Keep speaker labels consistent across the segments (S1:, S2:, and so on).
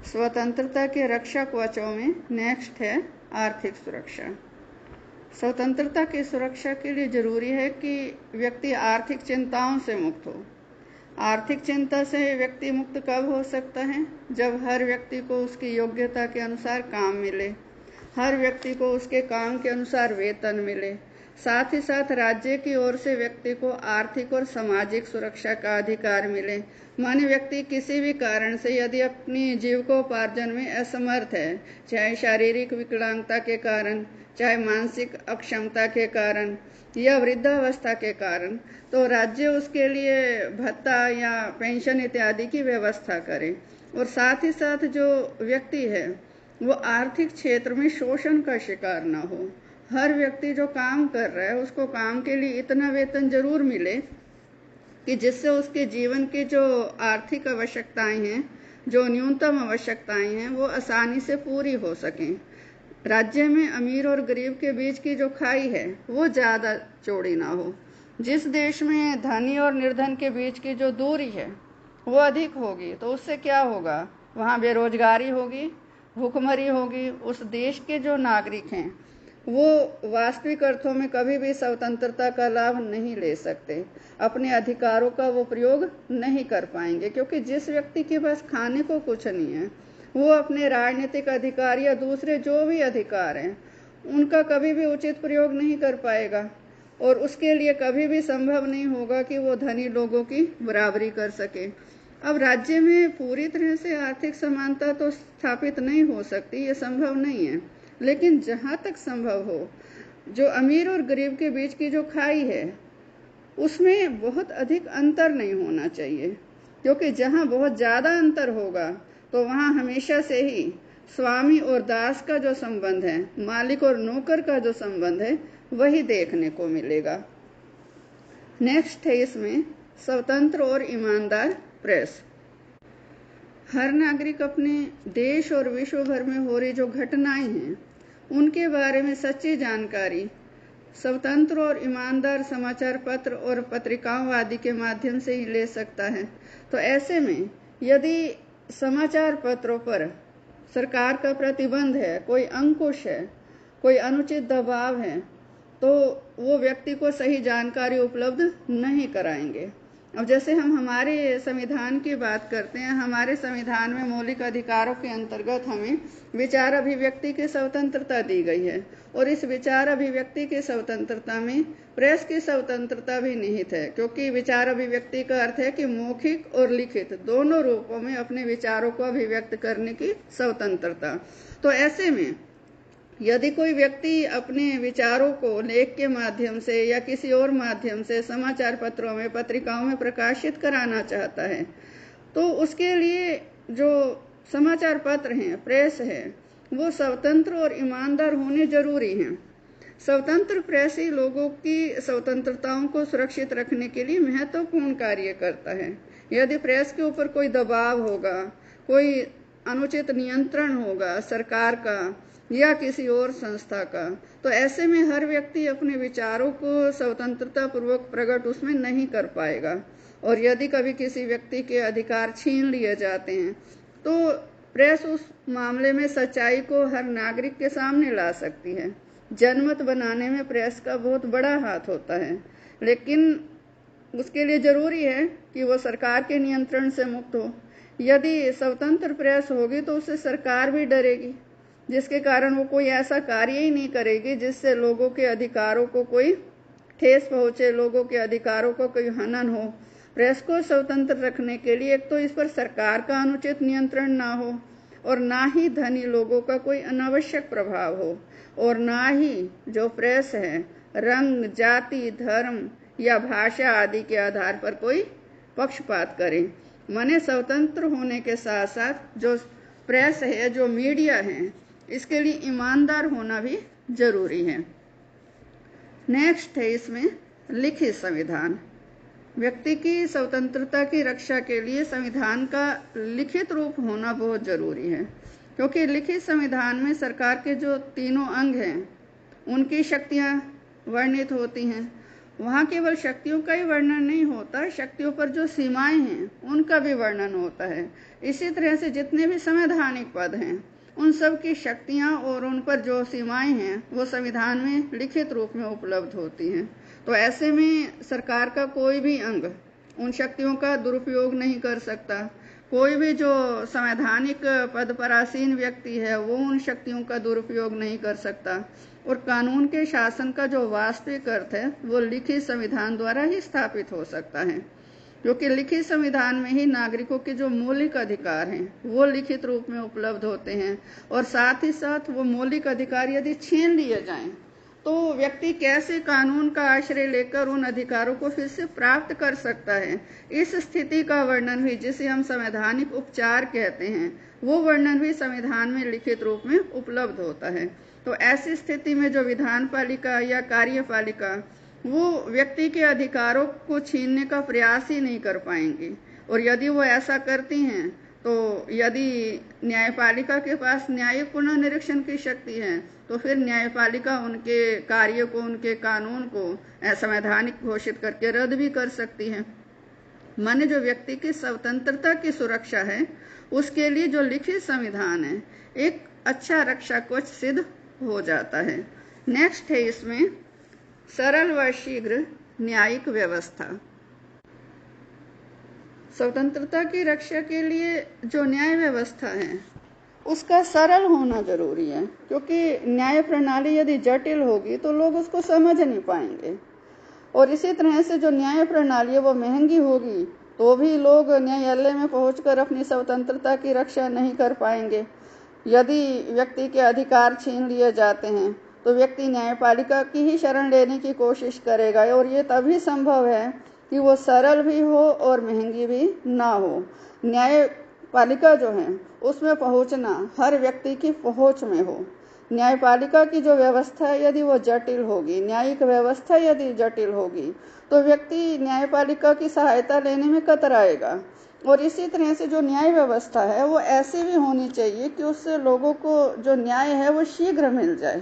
S1: स्वतंत्रता के रक्षा कवचों में नेक्स्ट है आर्थिक सुरक्षा। स्वतंत्रता की सुरक्षा के लिए जरूरी है कि व्यक्ति आर्थिक चिंताओं से मुक्त हो। आर्थिक चिंता से व्यक्ति मुक्त कब हो सकता है? जब हर व्यक्ति को उसकी योग्यता के अनुसार काम मिले, हर व्यक्ति को उसके काम के अनुसार वेतन मिले, साथ ही साथ राज्य की ओर से व्यक्ति को आर्थिक और सामाजिक सुरक्षा का अधिकार मिले। माने व्यक्ति किसी भी कारण से यदि अपनी जीविकोपार्जन में असमर्थ है, चाहे शारीरिक विकलांगता के कारण, चाहे मानसिक अक्षमता के कारण या वृद्धावस्था के कारण, तो राज्य उसके लिए भत्ता या पेंशन इत्यादि की व्यवस्था करे। और साथ ही साथ जो व्यक्ति है वो आर्थिक क्षेत्र में शोषण का शिकार ना हो। हर व्यक्ति जो काम कर रहा है उसको काम के लिए इतना वेतन जरूर मिले कि जिससे उसके जीवन की जो आर्थिक आवश्यकताएं हैं, जो न्यूनतम आवश्यकताएं हैं, वो आसानी से पूरी हो सकें। राज्य में अमीर और गरीब के बीच की जो खाई है वो ज्यादा चौड़ी ना हो। जिस देश में धनी और निर्धन के बीच की जो दूरी है वो अधिक होगी तो उससे क्या होगा? वहाँ बेरोजगारी होगी, भूखमरी होगी। उस देश के जो नागरिक हैं वो वास्तविक अर्थों में कभी भी स्वतंत्रता का लाभ नहीं ले सकते, अपने अधिकारों का वो प्रयोग नहीं कर पाएंगे, क्योंकि जिस व्यक्ति के पास खाने को कुछ नहीं है वो अपने राजनीतिक अधिकार या दूसरे जो भी अधिकार हैं उनका कभी भी उचित प्रयोग नहीं कर पाएगा, और उसके लिए कभी भी संभव नहीं होगा कि वो धनी लोगों की बराबरी कर सके। अब राज्य में पूरी तरह से आर्थिक समानता तो स्थापित नहीं हो सकती, ये संभव नहीं है, लेकिन जहां तक संभव हो जो अमीर और गरीब के बीच की जो खाई है उसमें बहुत अधिक अंतर नहीं होना चाहिए, क्योंकि जहां बहुत ज्यादा अंतर होगा तो वहां हमेशा से ही स्वामी और दास का जो संबंध है, मालिक और नौकर का जो संबंध है, वही देखने को मिलेगा। नेक्स्ट है इसमें स्वतंत्र और ईमानदार प्रेस। हर नागरिक अपने देश और विश्व भर में हो रही जो घटनाएं हैं उनके बारे में सच्ची जानकारी स्वतंत्र और ईमानदार समाचार पत्र और पत्रिकाओं आदि के माध्यम से ही ले सकता है। तो ऐसे में यदि समाचार पत्रों पर सरकार का प्रतिबंध है, कोई अंकुश है, कोई अनुचित दबाव है, तो वो व्यक्ति को सही जानकारी उपलब्ध नहीं कराएंगे। अब जैसे हम हमारे संविधान की बात करते हैं, हमारे संविधान में मौलिक अधिकारों के अंतर्गत हमें विचार अभिव्यक्ति की स्वतंत्रता दी गई है, और इस विचार अभिव्यक्ति की स्वतंत्रता में प्रेस की स्वतंत्रता भी निहित है, क्योंकि विचार अभिव्यक्ति का अर्थ है कि मौखिक और लिखित दोनों रूपों में अपने विचारों को अभिव्यक्त करने की स्वतंत्रता। तो ऐसे में यदि कोई व्यक्ति अपने विचारों को लेख के माध्यम से या किसी और माध्यम से समाचार पत्रों में, पत्रिकाओं में प्रकाशित कराना चाहता है, तो उसके लिए जो समाचार पत्र हैं, प्रेस है, वो स्वतंत्र और ईमानदार होने जरूरी हैं। स्वतंत्र प्रेस ही लोगों की स्वतंत्रताओं को सुरक्षित रखने के लिए महत्वपूर्ण कार्य करता है। यदि प्रेस के ऊपर कोई दबाव होगा, कोई अनुचित नियंत्रण होगा सरकार का या किसी और संस्था का, तो ऐसे में हर व्यक्ति अपने विचारों को स्वतंत्रता पूर्वक प्रकट उसमें नहीं कर पाएगा। और यदि कभी किसी व्यक्ति के अधिकार छीन लिए जाते हैं तो प्रेस उस मामले में सच्चाई को हर नागरिक के सामने ला सकती है। जनमत बनाने में प्रेस का बहुत बड़ा हाथ होता है, लेकिन उसके लिए जरूरी है कि वो सरकार के नियंत्रण से मुक्त हो। यदि स्वतंत्र प्रेस होगी तो उससे सरकार भी डरेगी, जिसके कारण वो कोई ऐसा कार्य ही नहीं करेगी जिससे लोगों के अधिकारों को कोई ठेस पहुंचे, लोगों के अधिकारों को कोई हनन हो। प्रेस को स्वतंत्र रखने के लिए एक तो इस पर सरकार का अनुचित नियंत्रण ना हो, और ना ही धनी लोगों का कोई अनावश्यक प्रभाव हो, और ना ही जो प्रेस है रंग, जाति, धर्म या भाषा आदि के आधार पर कोई पक्षपात करे। माने स्वतंत्र होने के साथ साथ जो प्रेस है, जो मीडिया है, इसके लिए ईमानदार होना भी जरूरी है। नेक्स्ट है इसमें लिखित संविधान। व्यक्ति की स्वतंत्रता की रक्षा के लिए संविधान का लिखित रूप होना बहुत जरूरी है, क्योंकि लिखित संविधान में सरकार के जो तीनों अंग हैं उनकी शक्तियां वर्णित होती हैं, वहां केवल शक्तियों का ही वर्णन नहीं होता, शक्तियों पर जो सीमाएं हैं उनका भी वर्णन होता है। इसी तरह से जितने भी संवैधानिक पद हैं उन सब की शक्तियां और उन पर जो सीमाएं हैं वो संविधान में लिखित रूप में उपलब्ध होती हैं। तो ऐसे में सरकार का कोई भी अंग उन शक्तियों का दुरुपयोग नहीं कर सकता। कोई भी जो संवैधानिक पद पर आसीन व्यक्ति है वो उन शक्तियों का दुरुपयोग नहीं कर सकता। और कानून के शासन का जो वास्तविक अर्थ है वो लिखित संविधान द्वारा ही स्थापित हो सकता है, क्योंकि लिखित संविधान में ही नागरिकों के जो मौलिक अधिकार हैं वो लिखित रूप में उपलब्ध होते हैं। और साथ ही साथ वो मौलिक अधिकार यदि छीन लिए जाएं तो व्यक्ति कैसे कानून का आश्रय लेकर उन अधिकारों को फिर से प्राप्त कर सकता है। इस स्थिति का वर्णन भी, जिसे हम संवैधानिक उपचार कहते हैं, वो वर्णन भी संविधान में लिखित रूप में उपलब्ध होता है। तो ऐसी स्थिति में जो विधान पालिका या कार्यपालिका वो व्यक्ति के अधिकारों को छीनने का प्रयास ही नहीं कर पाएंगी। और यदि वो ऐसा करती हैं तो यदि न्यायपालिका के पास न्यायिक पुनर्निरीक्षण की शक्ति है तो फिर न्यायपालिका उनके कार्य को, उनके कानून को असंवैधानिक घोषित करके रद्द भी कर सकती है। माने जो व्यक्ति की स्वतंत्रता की सुरक्षा है उसके लिए जो लिखित संविधान है एक अच्छा रक्षा कवच सिद्ध हो जाता है। नेक्स्ट है इसमें सरल व शीघ्र न्यायिक व्यवस्था। स्वतंत्रता की रक्षा के लिए जो न्याय व्यवस्था है उसका सरल होना जरूरी है, क्योंकि न्याय प्रणाली यदि जटिल होगी तो लोग उसको समझ नहीं पाएंगे। और इसी तरह से जो न्याय प्रणाली है वो महंगी होगी तो भी लोग न्यायालय में पहुंचकर अपनी स्वतंत्रता की रक्षा नहीं कर पाएंगे। यदि व्यक्ति के अधिकार छीन लिए जाते हैं तो व्यक्ति न्यायपालिका की ही शरण लेने की कोशिश करेगा, और ये तभी संभव है कि वो सरल भी हो और महंगी भी ना हो। न्यायपालिका जो है उसमें पहुंचना हर व्यक्ति की पहुंच में हो। न्यायपालिका की जो व्यवस्था है यदि वो जटिल होगी, न्यायिक व्यवस्था यदि जटिल होगी तो व्यक्ति न्यायपालिका की सहायता लेने में कतराएगा। और इसी तरह से जो न्याय व्यवस्था है वो ऐसी भी होनी चाहिए कि उससे लोगों को जो न्याय है वो शीघ्र मिल जाए,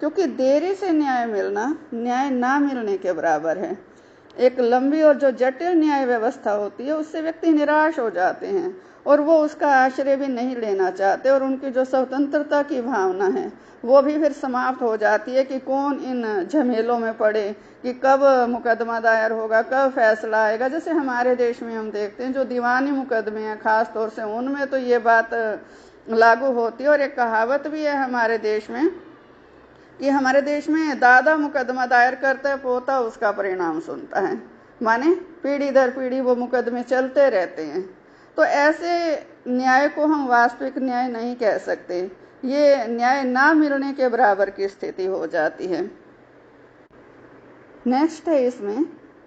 S1: क्योंकि देरी से न्याय मिलना न्याय ना मिलने के बराबर है। एक लंबी और जो जटिल न्याय व्यवस्था होती है उससे व्यक्ति निराश हो जाते हैं और वो उसका आश्रय भी नहीं लेना चाहते, और उनकी जो स्वतंत्रता की भावना है वो भी फिर समाप्त हो जाती है कि कौन इन झमेलों में पड़े कि कब मुकदमा दायर होगा, कब फैसला आएगा। जैसे हमारे देश में हम देखते हैं जो दीवानी मुकदमे हैं खास तौर से उनमें तो ये बात लागू होती है। और एक कहावत भी है हमारे देश में कि हमारे देश में दादा मुकदमा दायर करता है, पोता उसका परिणाम सुनता है। माने पीढ़ी दर पीढ़ी वो मुकदमे चलते रहते हैं। तो ऐसे न्याय को हम वास्तविक न्याय नहीं कह सकते, ये न्याय ना मिलने के बराबर की स्थिति हो जाती है। नेक्स्ट है इसमें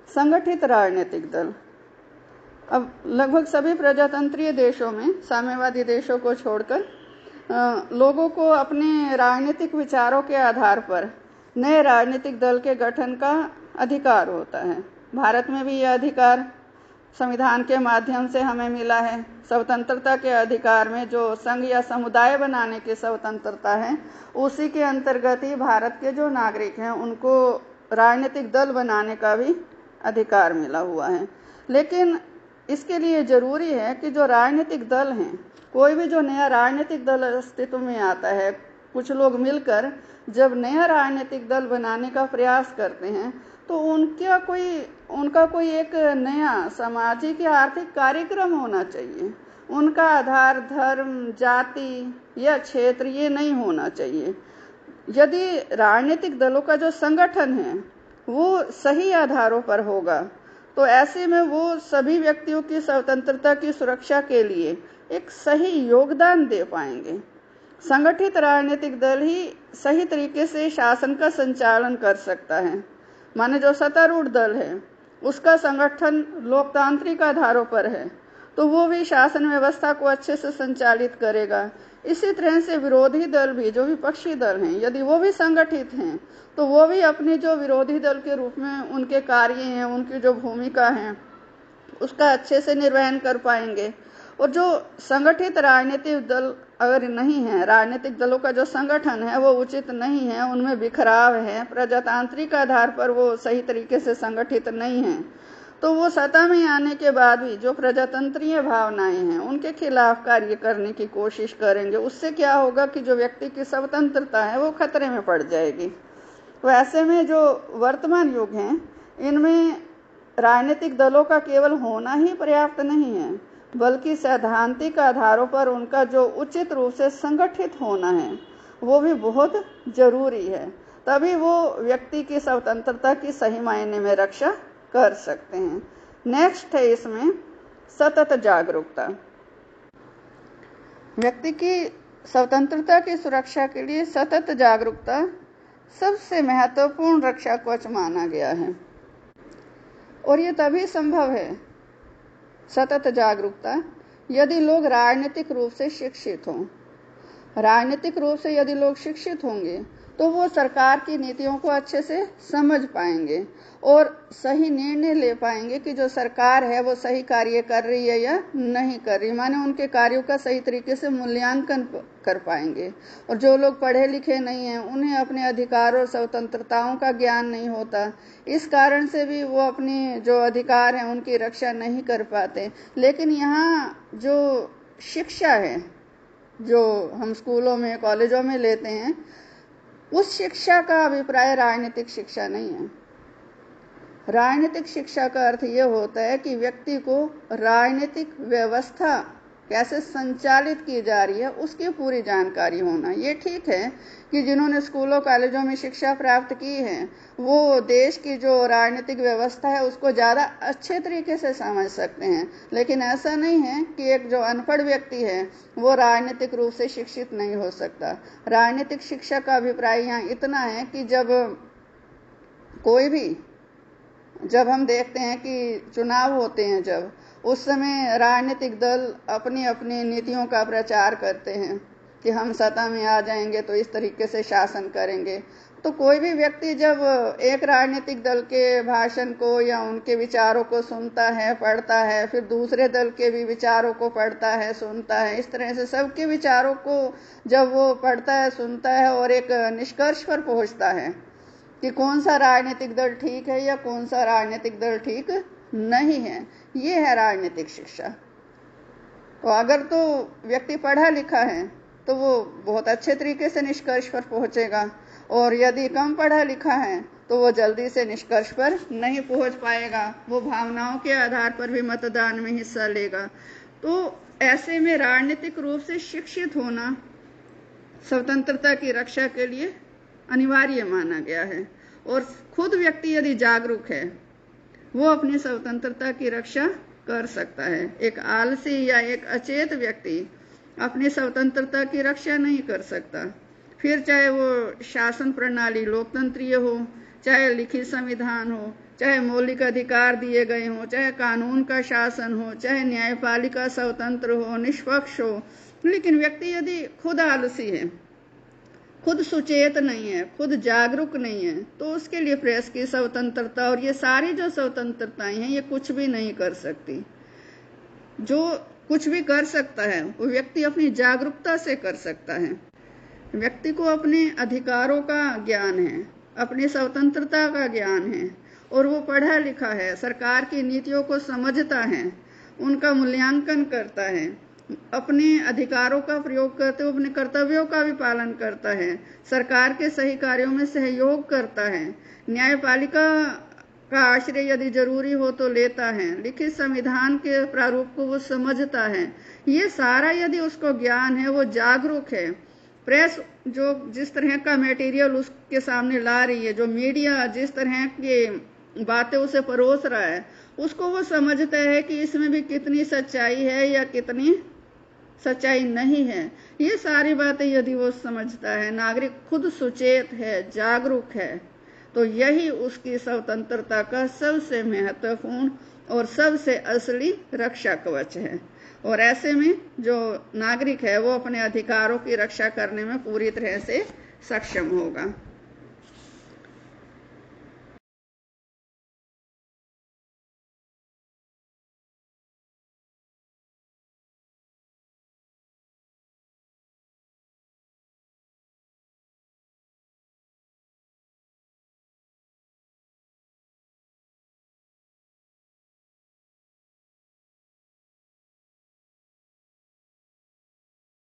S1: संगठित राजनीतिक दल। अब लगभग सभी प्रजातंत्रीय देशों में, साम्यवादी देशों को छोड़कर, लोगों को अपने राजनीतिक विचारों के आधार पर नए राजनीतिक दल के गठन का अधिकार होता है। भारत में भी यह अधिकार संविधान के माध्यम से हमें मिला है। स्वतंत्रता के अधिकार में जो संघ या समुदाय बनाने की स्वतंत्रता है उसी के अंतर्गत ही भारत के जो नागरिक हैं उनको राजनीतिक दल बनाने का भी अधिकार मिला हुआ है। लेकिन इसके लिए जरूरी है कि जो राजनीतिक दल हैं, कोई भी जो नया राजनीतिक दल अस्तित्व में आता है, कुछ लोग मिलकर जब नया राजनीतिक दल बनाने का प्रयास करते हैं तो उनका कोई एक नया सामाजिक या आर्थिक कार्यक्रम होना चाहिए। उनका आधार धर्म, जाति या क्षेत्र ये नहीं होना चाहिए। यदि राजनीतिक दलों का जो संगठन है वो सही आधारों पर होगा तो ऐसे में वो सभी व्यक्तियों की स्वतंत्रता की सुरक्षा के लिए एक सही योगदान दे पाएंगे। संगठित राजनीतिक दल ही सही तरीके से शासन का संचालन कर सकता है। माने जो सत्तारूढ़ दल है उसका संगठन लोकतांत्रिक आधारों पर है तो वो भी शासन व्यवस्था को अच्छे से संचालित करेगा। इसी तरह से विरोधी दल भी, जो विपक्षी दल हैं, यदि वो भी संगठित हैं तो वो भी अपने जो विरोधी दल के रूप में उनके कार्य हैं, उनकी जो भूमिका है उसका अच्छे से निर्वहन कर पाएंगे। और जो संगठित राजनीतिक दल अगर नहीं है, राजनीतिक दलों का जो संगठन है वो उचित नहीं है, उनमें बिखराव है, प्रजातांत्रिक आधार पर वो सही तरीके से संगठित नहीं है, तो वो सत्ता में आने के बाद भी जो प्रजातंत्रीय भावनाएं हैं उनके खिलाफ कार्य करने की कोशिश करेंगे। उससे क्या होगा कि जो व्यक्ति की स्वतंत्रता है वो खतरे में पड़ जाएगी। तो ऐसे में जो वर्तमान युग है इनमें राजनीतिक दलों का केवल होना ही पर्याप्त नहीं है, बल्कि सैद्धांतिक आधारों पर उनका जो उचित रूप से संगठित होना है वो भी बहुत जरूरी है। तभी वो व्यक्ति की स्वतंत्रता की सही मायने में रक्षा कर सकते हैं। नेक्स्ट है इसमें सतत जागरूकता। व्यक्ति की स्वतंत्रता की सुरक्षा के लिए सतत जागरूकता सबसे महत्वपूर्ण रक्षा कवच माना गया है, और ये तभी संभव है सतत जागरूकता यदि लोग राजनीतिक रूप से शिक्षित हों। राजनीतिक रूप से यदि लोग शिक्षित होंगे तो वो सरकार की नीतियों को अच्छे से समझ पाएंगे और सही निर्णय ले पाएंगे कि जो सरकार है वो सही कार्य कर रही है या नहीं कर रही, माने उनके कार्यों का सही तरीके से मूल्यांकन कर पाएंगे। और जो लोग पढ़े लिखे नहीं हैं उन्हें अपने अधिकारों और स्वतंत्रताओं का ज्ञान नहीं होता, इस कारण से भी वो अपने जो अधिकार हैं उनकी रक्षा नहीं कर पाते। लेकिन यहाँ जो शिक्षा है जो हम स्कूलों में कॉलेजों में लेते हैं, उस शिक्षा का अभिप्राय राजनीतिक शिक्षा नहीं है। राजनीतिक शिक्षा का अर्थ यह होता है कि व्यक्ति को राजनीतिक व्यवस्था कैसे संचालित की जा रही है उसकी पूरी जानकारी होना। ये ठीक है कि जिन्होंने स्कूलों कॉलेजों में शिक्षा प्राप्त की है वो देश की जो राजनीतिक व्यवस्था है उसको ज़्यादा अच्छे तरीके से समझ सकते हैं, लेकिन ऐसा नहीं है कि एक जो अनपढ़ व्यक्ति है वो राजनीतिक रूप से शिक्षित नहीं हो सकता। राजनीतिक शिक्षा का अभिप्राय यहाँ इतना है कि जब हम देखते हैं कि चुनाव होते हैं, जब उस समय राजनीतिक दल अपनी अपनी नीतियों का प्रचार करते हैं कि हम सत्ता में आ जाएंगे तो इस तरीके से शासन करेंगे, तो कोई भी व्यक्ति जब एक राजनीतिक दल के भाषण को या उनके विचारों को सुनता है, पढ़ता है, फिर दूसरे दल के भी विचारों को पढ़ता है, सुनता है, इस तरह से सबके विचारों को जब वो पढ़ता है, सुनता है और एक निष्कर्ष पर पहुंचता है कि कौन सा राजनीतिक दल ठीक है या कौन सा राजनीतिक दल ठीक नहीं है, ये है राजनीतिक शिक्षा। तो अगर तो व्यक्ति पढ़ा लिखा है तो वो बहुत अच्छे तरीके से निष्कर्ष पर पहुंचेगा, और यदि कम पढ़ा लिखा है तो वो जल्दी से निष्कर्ष पर नहीं पहुंच पाएगा, वो भावनाओं के आधार पर भी मतदान में हिस्सा लेगा। तो ऐसे में राजनीतिक रूप से शिक्षित होना स्वतंत्रता की रक्षा के लिए अनिवार्य माना गया है, और खुद व्यक्ति यदि जागरूक है वो अपनी स्वतंत्रता की रक्षा कर सकता है। एक आलसी या एक अचेत व्यक्ति अपनी स्वतंत्रता की रक्षा नहीं कर सकता, फिर चाहे वो शासन प्रणाली लोकतंत्रीय हो, चाहे लिखित संविधान हो, चाहे मौलिक अधिकार दिए गए हो, चाहे कानून का शासन हो, चाहे न्यायपालिका स्वतंत्र हो, निष्पक्ष हो। लेकिन व्यक्ति यदि खुद आलसी है, खुद सुचेत नहीं है, खुद जागरूक नहीं है, तो उसके लिए प्रेस की स्वतंत्रता और ये सारी जो स्वतंत्रताएं हैं ये कुछ भी नहीं कर सकती। जो कुछ भी कर सकता है वो व्यक्ति अपनी जागरूकता से कर सकता है। व्यक्ति को अपने अधिकारों का ज्ञान है, अपनी स्वतंत्रता का ज्ञान है, और वो पढ़ा लिखा है, सरकार की नीतियों को समझता है, उनका मूल्यांकन करता है, अपने अधिकारों का प्रयोग करते हुए अपने कर्तव्यों का भी पालन करता है, सरकार के सही कार्यों में सहयोग करता है, न्यायपालिका का आश्रय यदि जरूरी हो तो लेता है, लिखित संविधान के प्रारूप को वो समझता है। ये सारा यदि उसको ज्ञान है, वो जागरूक है, प्रेस जो जिस तरह का मटेरियल उसके सामने ला रही है, जो मीडिया जिस तरह की बातें उसे परोस रहा है, उसको वो समझता है कि इसमें भी कितनी सच्चाई है या कितनी सच्चाई नहीं है। ये सारी बातें यदि वो समझता है, नागरिक खुद सुचेत है, जागरूक है, तो यही उसकी स्वतंत्रता का सबसे महत्वपूर्ण और सबसे असली रक्षा कवच है। और ऐसे में जो नागरिक है वो अपने अधिकारों की रक्षा करने में पूरी तरह से सक्षम होगा।